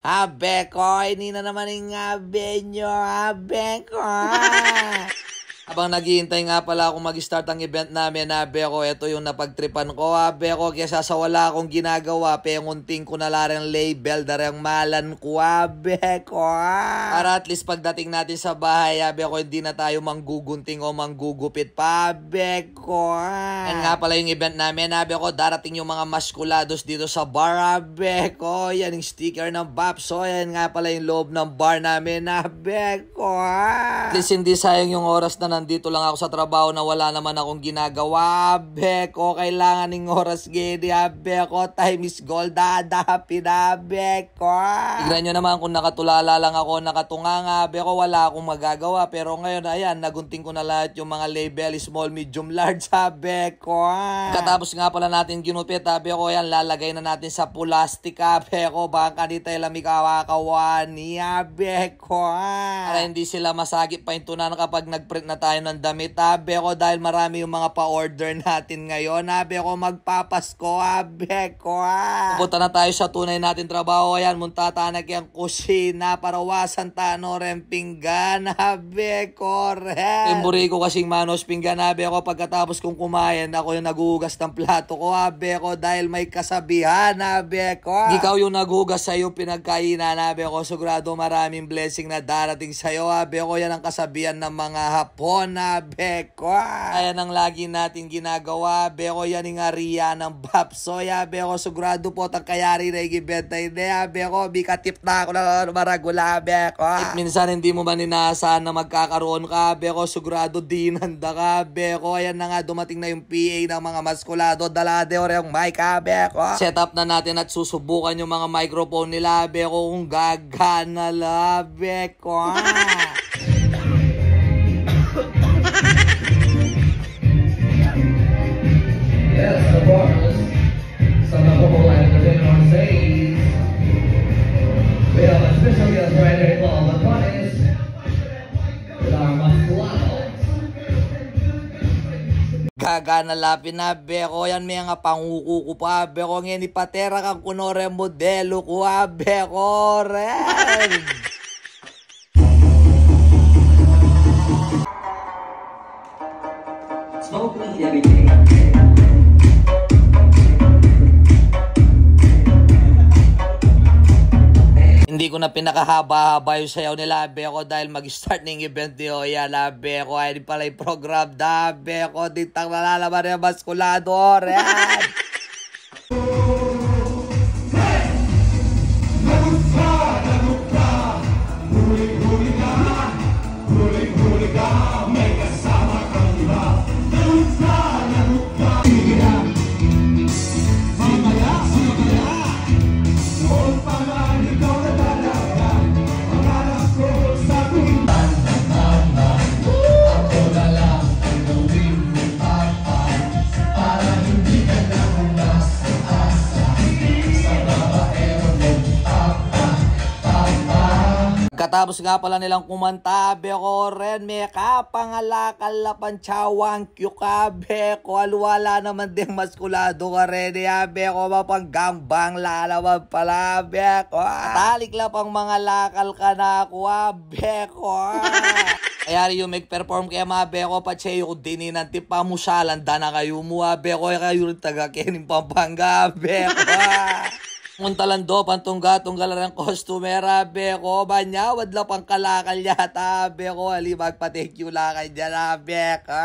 Habe ko, hindi na naman yung habe nyo, habe ko. Habang naghihintay nga pala akong mag-start ang event namin, habe ko, ito yung napagtripan ko, habe ko, kesa sa wala akong ginagawa, pengunting ko na larang label, darang malan ko, habe ko. Para at least pagdating natin sa bahay, habe ko, hindi na tayo manggugunting o manggugupit pa, habe ko. Yan nga pala yung event namin, habe ko, darating yung mga maskulados dito sa bar, habe ko, yan yung sticker ng Babso, yan nga pala yung loob ng bar namin, habe ko. At least hindi sayang yung oras na nandito lang ako sa trabaho na wala naman akong ginagawa. Beko, kailangan ng oras gini. Beko, time is gold. Dadapin na, beko. Tignan nyo naman kung nakatulala lang ako, nakatunganga. Beko, wala akong magagawa. Pero ngayon, ayan, nagunting ko na lahat yung mga label, small, medium, large. Beko. Katapos nga pala natin ginupit. Beko, ayan, lalagay na natin sa plastic. Beko, baka dito lamig awakawani. Beko. Para hindi sila masagip pa yung tunan kapag nagprint na tayo ng damit, habe ko, dahil marami yung mga pa-order natin ngayon, habe ko, magpapasko, habe ko. Pupunta na tayo sa tunay natin trabaho, ayan, muntatanag yung kusina, parawasan tano rin pinggan, habe ko, rin. Timburi ko kasing manos pinggan, habe ko, pagkatapos kong kumain, ako yung naghuhugas ng plato ko, habe ko, dahil may kasabihan, habe ko. Ikaw yung naghuhugas sa'yo pinagkainan, habe ko, sigurado maraming blessing na darating sa'yo, habe ko, yan ang kasabihan ng mga Hapon, beko. Ayan ang lagi natin ginagawa, beko, yan yung area ng Babso, beko, sigurado po tang kayari na igibenta hindi, beko, bikatip na ako na maragula, beko. At minsan hindi mo man inaasahan na magkakaroon ka, beko, sigurado dinanda ka, beko. Ayan na nga, dumating na yung PA ng mga maskulado, dalade o yung mic, beko. Set up na natin at susubukan yung mga microphone nila, beko, kung gagana la, beko. Yes, of course. Sa Napopo and the Denmark says we have a special guest right here called the Bunnies with our Masculados. Gagana lapin na, beko, yan may nga panguko ko pa, beko, ngayon ipatera kang kunore modelo ko, beko, ren. Smoke weed every day. Hindi ko na pinakahaba-haba yung sayaw nila, beko, dahil mag-start ng event ni Oya, beko, ay di pala yung program, beko, ditang malalaman yung maskulado, ren. Katapos nga pala nilang kumanta, beko, ren, may kapangalakal na panchawang kyuka, beko, alwala naman din maskulado ka rin, beko, mapanggambang lalaman pala, beko, talik lang pang mga lakal ka na ako, beko. Kaya yung mag-perform kaya mga beko, patseyo ko din inanti pamusalan, dana kayo mo, beko, kayo rin taga-kening Pampanga, beko. Muntalando, pantungga-tunggal ng customer, beko, banyawad lang pang kalakal yata, beko, halimag pa-thank you lang kanya, beko.